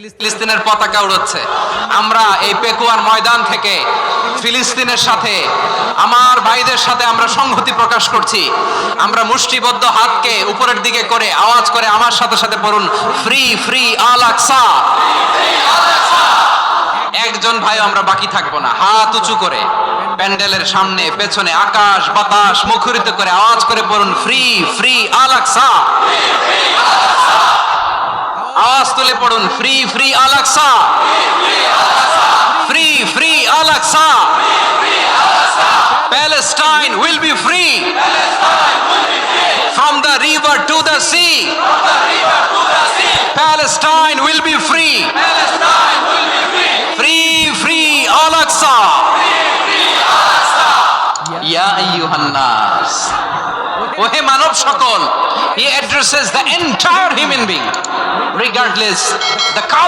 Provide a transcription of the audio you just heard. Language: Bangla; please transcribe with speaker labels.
Speaker 1: ফিলিস্তিনের পতাকা উড়াচ্ছে। আমরা এই পেকুয়ার ময়দান থেকে ফিলিস্তিনের সাথে, আমার ভাইদের সাথে আমরা সংহতি প্রকাশ করছি। আমরা মুষ্টিবদ্ধ হাতকে উপরের দিকে করে আওয়াজ করে আমার সাথে সাথে পড়ুন, ফ্রি ফ্রি আল আকসা। একজন ভাই আমরা বাকি থাকবো না, হাত উঁচু করে প্যান্ডেলের সামনে পেছনে আকাশ বাতাস মুখরিত করে আওয়াজ করে পড়ুন, ফ্রি ফ্রি আল আকসা। আওয়াজ তুলে পড়ুন, free free Al Aqsa, free free Al Aqsa. Palestine will be free from the river to the sea. Palestine will be free. Free free al Aqsa. Ya ayyuhan nas. ওহে মানব সকল, he addresses the entire human being regardless the color